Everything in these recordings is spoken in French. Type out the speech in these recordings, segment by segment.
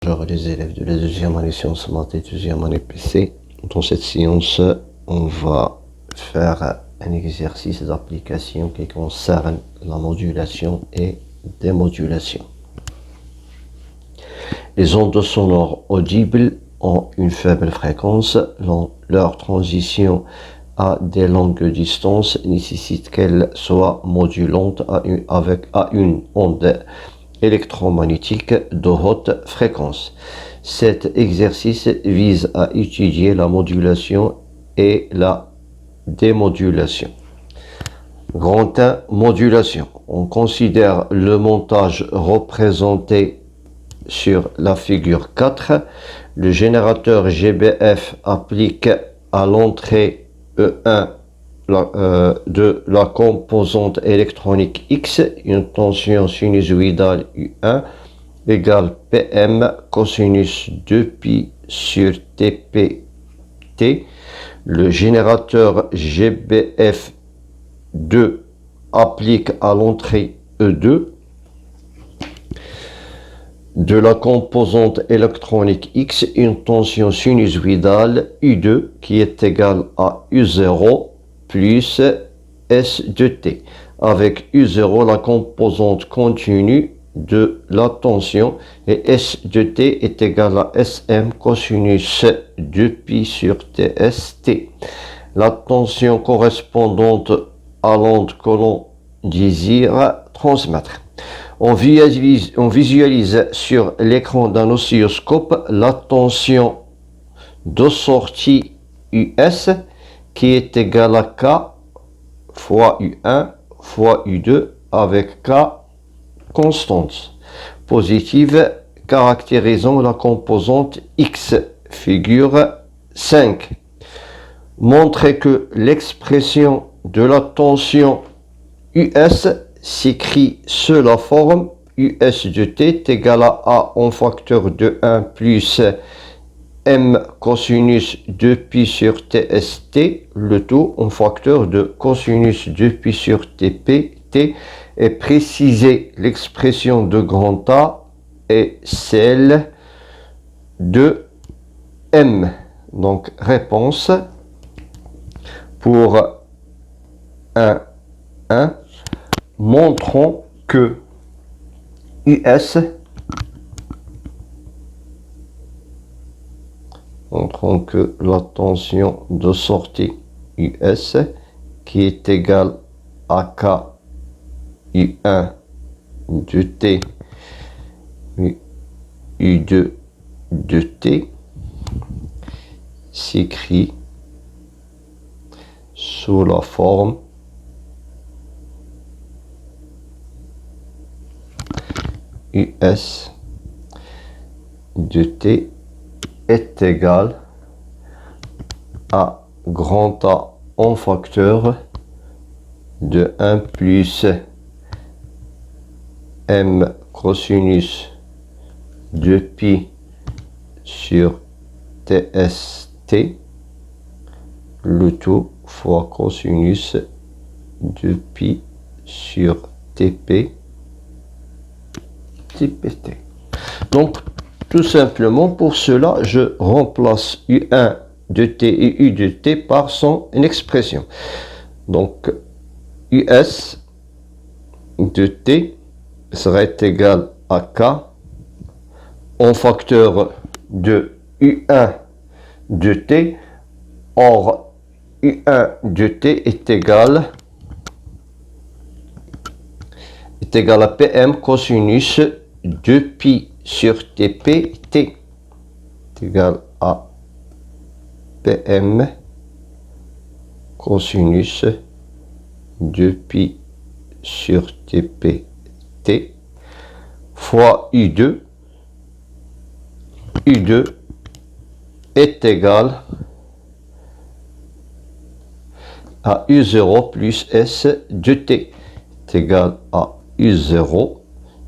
Bonjour les élèves de la deuxième année sciences maths et deuxième année PC. Dans cette séance, on va faire un exercice d'application qui concerne la modulation et démodulation. Les ondes sonores audibles ont une faible fréquence. Leur transition à des longues distances nécessite qu'elles soient modulantes à une onde électromagnétique de haute fréquence. Cet exercice vise à étudier la modulation et la démodulation. Grand 1, modulation. On considère le montage représenté sur la figure 4. Le générateur GBF applique à l'entrée E1 de la composante électronique X une tension sinusoïdale U1 égale PM cosinus 2π sur TPT. Le générateur GBF2 applique à l'entrée E2 de la composante électronique X une tension sinusoïdale U2 qui est égale à U0 plus S de T. Avec U0, la composante continue de la tension et S de T est égal à Sm cosinus 2π sur TST. La tension correspondante à l'onde que l'on désire transmettre. On visualise sur l'écran d'un oscilloscope la tension de sortie US qui est égale à K fois U1 fois U2 avec K constante positive caractérisant la composante X. Figure 5. Montrer que l'expression de la tension US s'écrit sous la forme US de T est égal à A en facteur de 1 plus M cosinus 2π sur TST, le tout en facteur de cosinus 2π sur TPT, et préciser l'expression de grand A et celle de M. Donc réponse pour 1. Montrons que US montrons que la tension de sortie US qui est égale à K U1 de T U2 de T s'écrit sous la forme US de T est égal à grand A en facteur de 1 plus M cosinus 2π sur TST, le tout fois cosinus 2π sur TPT. Donc, tout simplement, pour cela, je remplace U1 de T et U de T par son expression. Donc, US de T serait égal à K en facteur de U1 de T. Or, U1 de T est égal à PM cosinus 2π sur TPT est égal à PM cosinus 2π sur TPT fois U2. U2 est égal à U0 plus S de T est égal à U0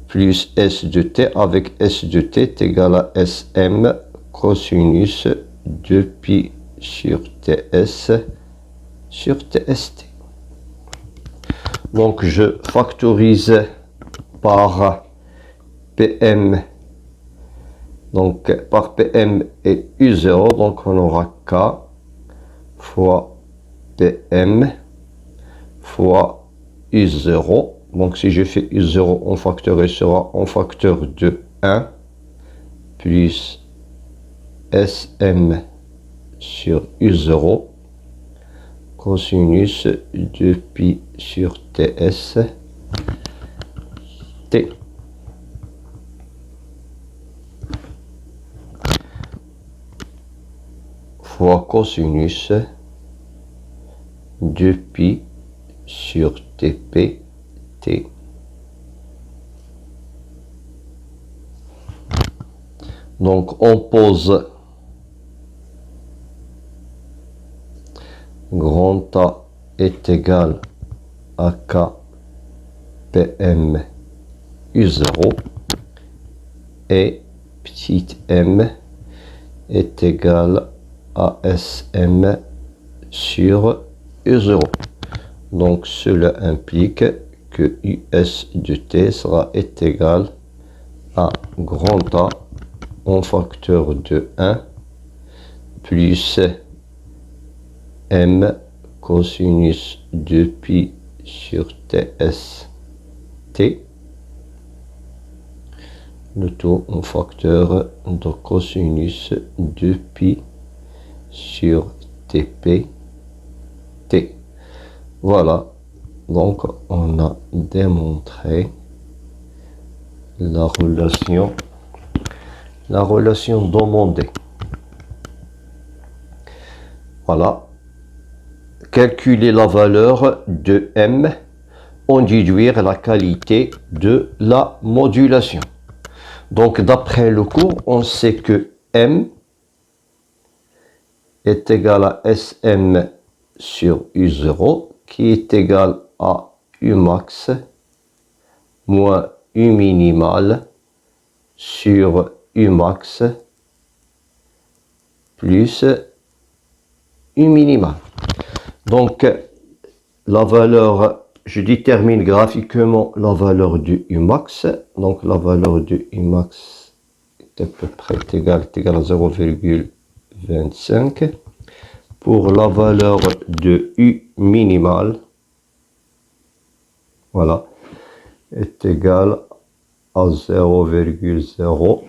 plus S de T avec S de T est égal à Sm cosinus 2π sur TS sur TST. Donc je factorise par PM Donc, par PM et U0, donc on aura K fois PM fois U0. Donc, si je fais U0 en facteur, il sera en facteur de 1 plus SM sur U0 cosinus de pi sur TS T. Fois cosinus de pi sur TP T. Donc on pose grand A est égal à K PM U0 et petit m est égal à SM sur U0. Donc cela implique que US de T sera égal à grand A en facteur de 1 plus M cosinus de pi sur TS T, le tout en facteur de cosinus de pi sur TP T. Voilà, donc on a démontré la relation demandée. Voilà. Calculer la valeur de M, en déduire la qualité de la modulation. Donc, d'après le cours, on sait que M est égal à SM sur U0, qui est égal à U max moins U minimal sur U max plus U minimal. Donc, la valeur, je détermine graphiquement la valeur du U max. Donc, la valeur du U max est à peu près égale à 0,25. Pour la valeur de U minimal, voilà, est égal à 0,05.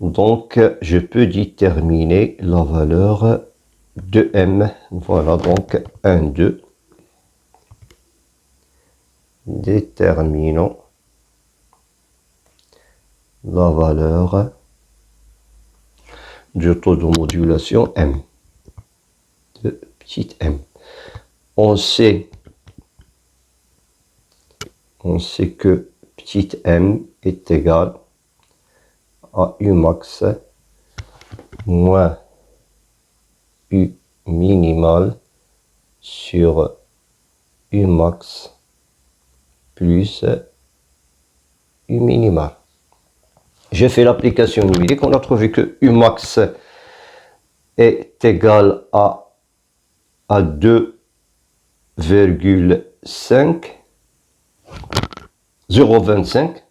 Donc, je peux déterminer la valeur de M. Voilà, donc 1, 2. Déterminons la valeur du taux de modulation M, de petit m. On sait que petit m est égal à U max moins U minimal sur U max plus U minimal. J'ai fait l'application numérique, on a trouvé que U max est égal à 2,5, 0,25,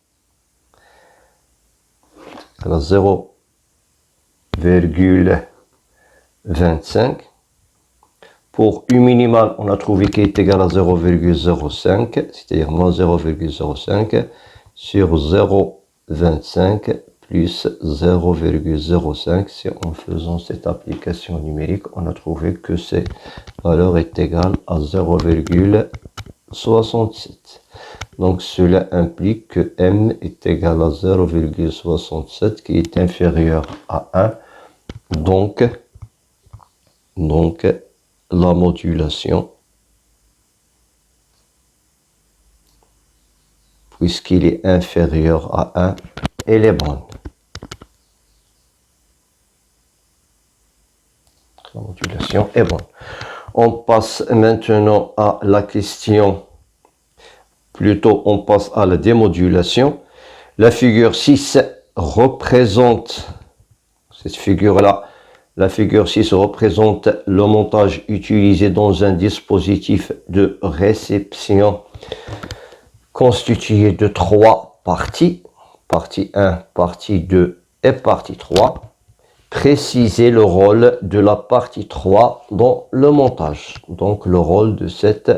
alors 0,25. Pour U minimal, on a trouvé qu'il est égal à 0,05, c'est-à-dire moins 0,05 sur 0,25 plus 0,05. Si en faisant cette application numérique, on a trouvé que cette valeur est égale à 0,67. Donc cela implique que M est égal à 0,67 qui est inférieur à 1. Donc la modulation, puisqu'il est inférieur à 1, elle est bonne. La modulation est bonne. On passe maintenant à la question, plutôt on passe à la démodulation. La figure 6 représente, cette figure-là, la figure 6 représente le montage utilisé dans un dispositif de réception constitué de 3 parties, partie 1, partie 2 et partie 3. Préciser le rôle de la partie 3 dans le montage. Donc, le rôle de cette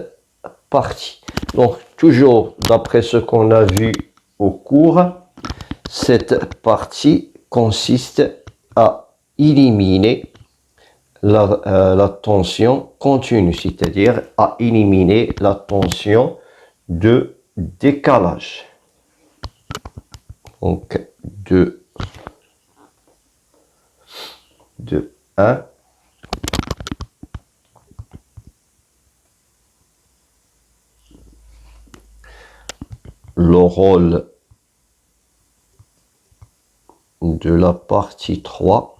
partie. Donc, toujours d'après ce qu'on a vu au cours, cette partie consiste à éliminer la tension continue, c'est-à-dire à éliminer la tension de décalage. Donc, de 1. Le rôle de la partie 3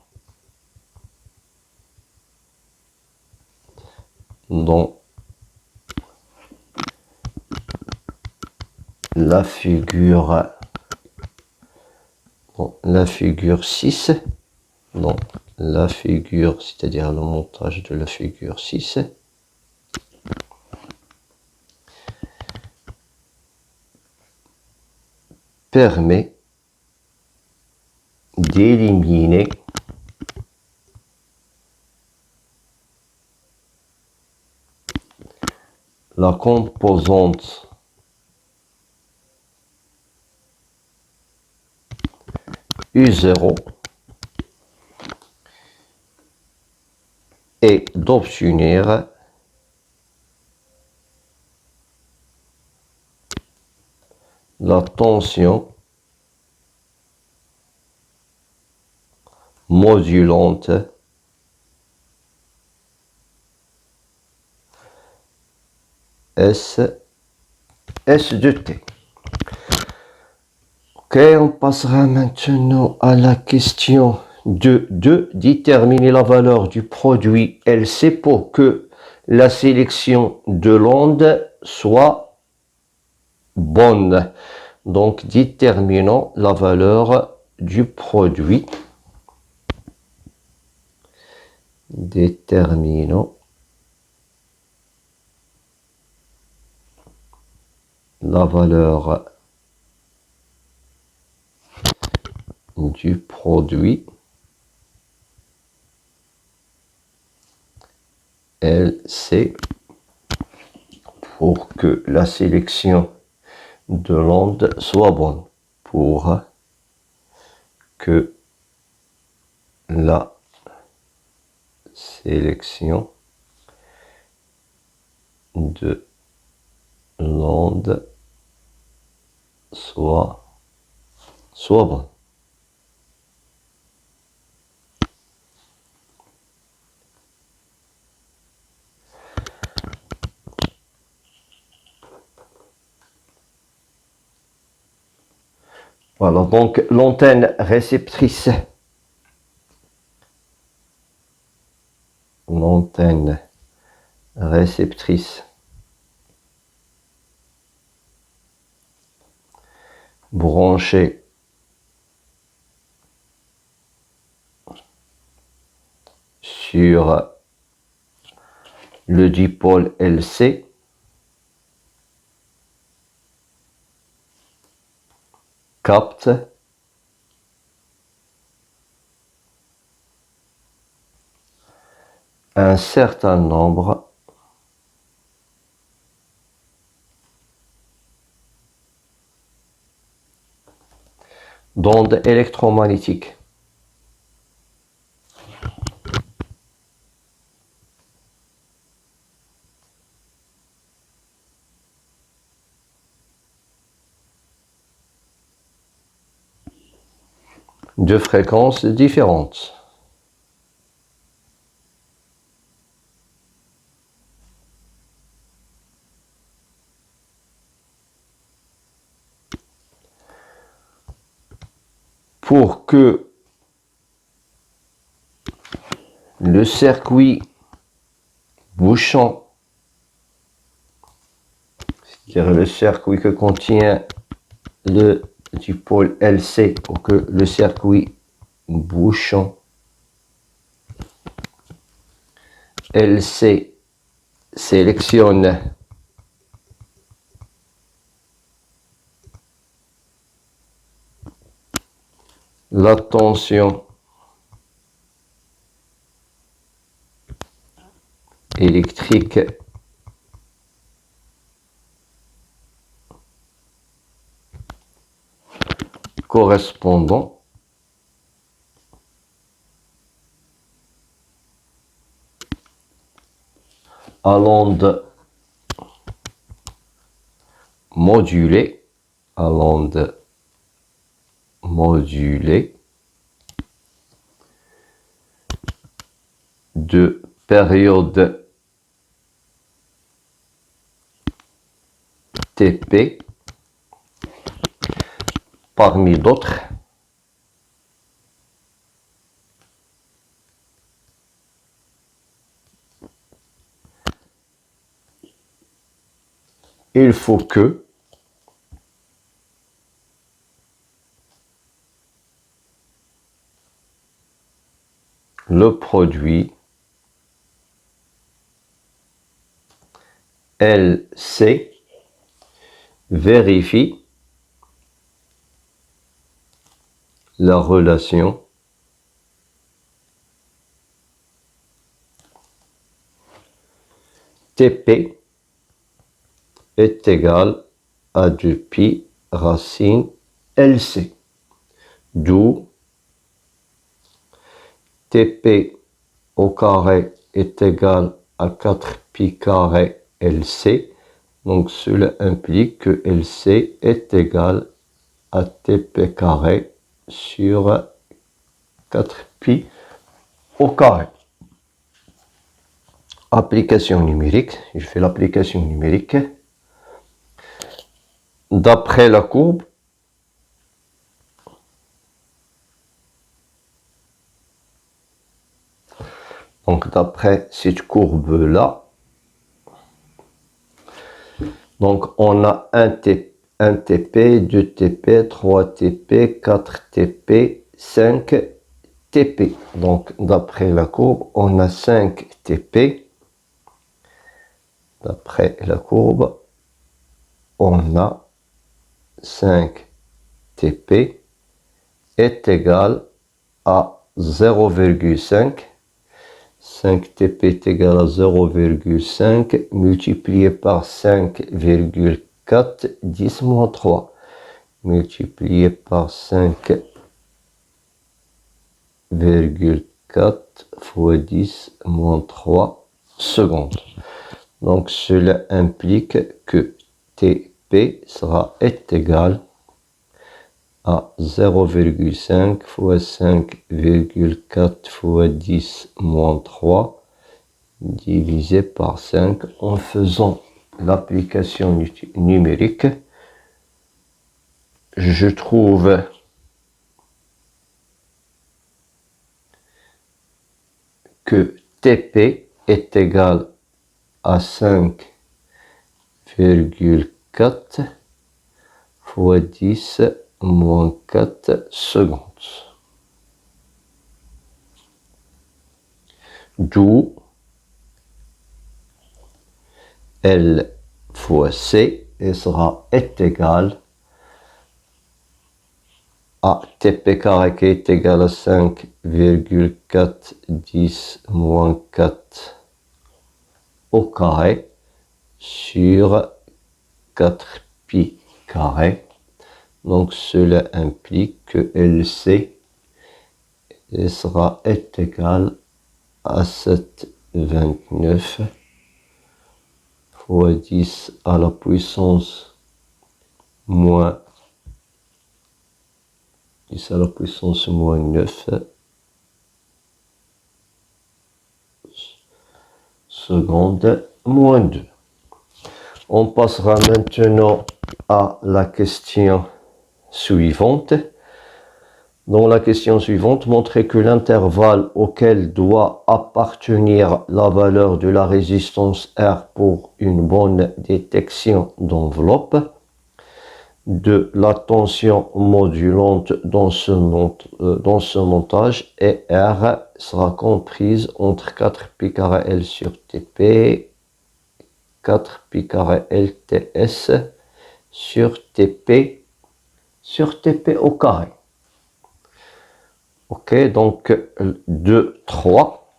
dans la figure 6, dans la figure, c'est-à-dire le montage de la figure 6, permet d'éliminer la composante U0 et d'obtenir la tension modulante S de T. Ok, on passera maintenant à la question de déterminer la valeur du produit LC pour que la sélection de l'onde soit bonne. Donc, déterminons la valeur du produit. Déterminons la valeur du produit LC pour que la sélection de l'onde soit bonne. Pour que la sélection de l'onde soit bonne. Voilà, donc l'antenne réceptrice. L'antenne réceptrice branchée sur le dipôle LC capte un certain nombre d'ondes électromagnétiques. De fréquences différentes. Pour que le circuit bouchon, c'est-à-dire le circuit que contient le dipôle LC, pour que le circuit bouchon LC sélectionne La tension électrique correspondant à l'onde modulée, de période TP parmi d'autres il faut que le produit LC vérifie la relation TP est égal à 2pi racine LC, d'où TP au carré est égal à 4pi carré LC. Donc cela implique que LC est égal à TP carré sur 4pi au carré. Application numérique, je fais l'application numérique. D'après la courbe, donc d'après cette courbe-là, donc on a 1 TP, 2 TP, 3 TP, 4 TP, 5 TP. Donc d'après la courbe, on a 5 TP. D'après la courbe, on a 5 TP est égal à 0,5. 5 TP est égal à 0,5 multiplié par 5,4, 10 moins 3. Multiplié par 5,4 fois 10 moins 3 secondes. Donc cela implique que TP est égal à 0,5 fois 5,4 fois 10 moins 3 divisé par 5 en faisant l'application numérique. Je trouve que TP est égal à 5,4 fois 10 moins 4 secondes. D'où L fois C est égal à TP carré qui est égal à 5,4 10 moins 4 au carré sur 4pi carré. Donc cela implique que LC est égal à 7,29 fois 10 à la puissance moins 10 à la puissance moins 9 secondes moins 2. On passera maintenant à la question suivante. Dans la question suivante, montrez que l'intervalle auquel doit appartenir la valeur de la résistance R pour une bonne détection d'enveloppe de la tension modulante dans ce montage et R sera comprise entre 4pi carré L sur TP, 4pi carré LTS sur TP au carré. Ok, donc 2, 3.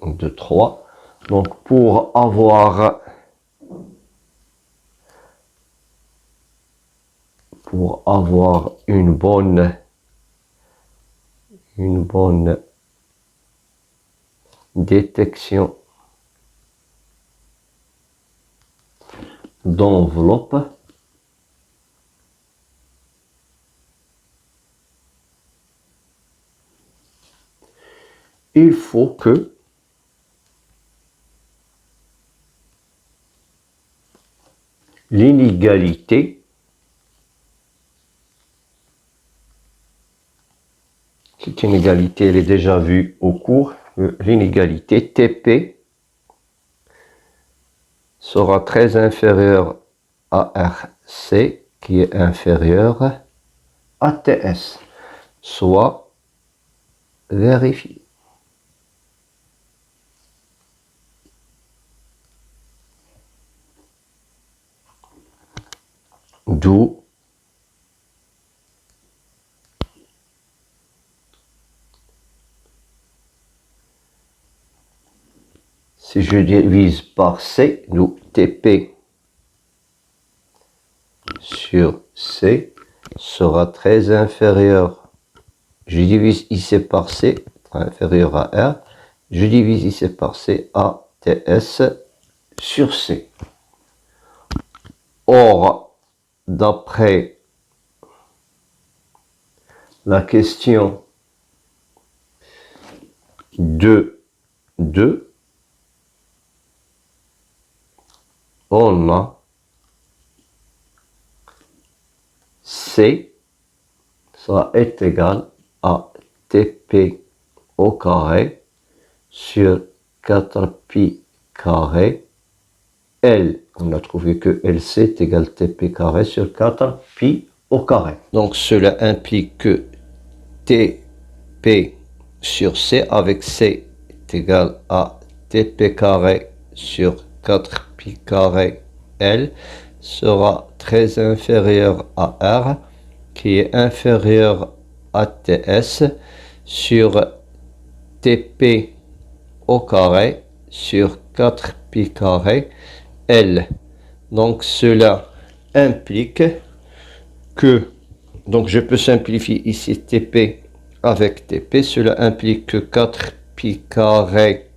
2, 3. Donc pour avoir une bonne détection d'enveloppe, il faut que l'inégalité cette inégalité, elle est déjà vue au cours. L'inégalité TP sera très inférieure à RC, qui est inférieur à TS, soit vérifié. D'où si je divise par C, nous TP sur C sera très inférieur. Je divise IC par C, inférieur à R. Je divise IC par C à TS sur C. Or, d'après la question 2, on a C, ça est égal à TP au carré sur 4pi carré L. On a trouvé que LC est égal à TP carré sur 4pi au carré. Donc cela implique que TP sur C avec C est égal à TP carré sur 4pi carré L sera très inférieur à R, qui est inférieur à TS sur TP au carré sur 4pi carré L. Donc cela implique que, donc je peux simplifier ici TP avec TP, cela implique que 4pi carré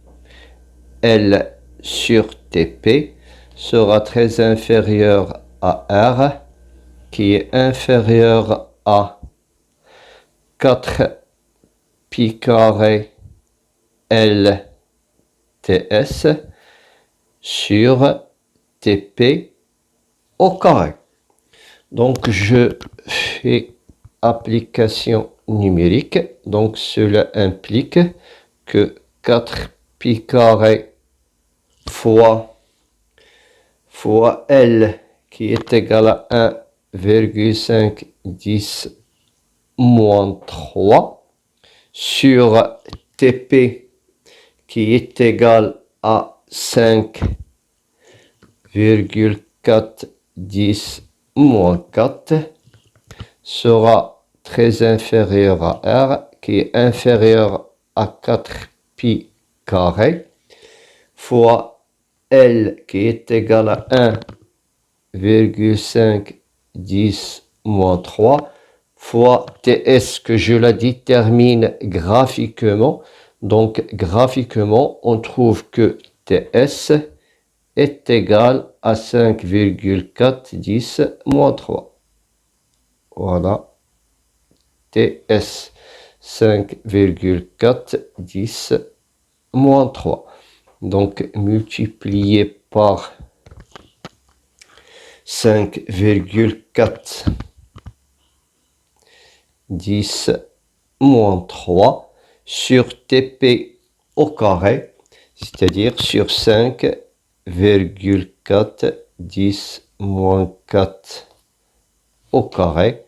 L sur TP sera très inférieur à R, qui est inférieur à 4pi carré L TS sur TP au carré. Donc je fais application numérique. Donc cela implique que 4pi carré fois L, qui est égal à 1,510 moins 3 sur TP, qui est égal à 5,410 moins 4 sera très inférieur à R, qui est inférieur à 4pi carré, fois L, qui est égal à 1,510 moins 3 fois TS, que je l'ai dit, termine graphiquement. Donc graphiquement, on trouve que TS est égal à 5,410 moins 3. Voilà, TS 5,410 moins 3. Donc multiplié par 5,410 moins 3 sur TP au carré, c'est-à-dire sur 5,410 moins 4 au carré.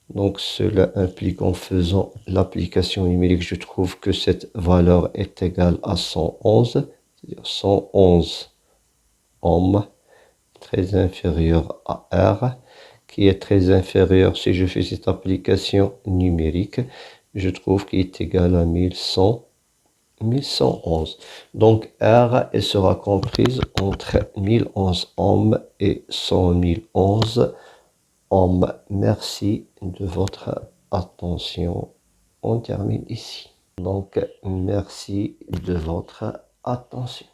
Donc cela implique, en faisant l'application numérique, je trouve que cette valeur est égale à 111, c'est-à-dire 111 ohms, très inférieur à R, qui est très inférieur si je fais cette application numérique. Je trouve qu'il est égal à 1111. Donc R, elle sera comprise entre 1011 ohms et 100 011 ohms. Merci de votre attention. On termine ici. Donc merci de votre attention.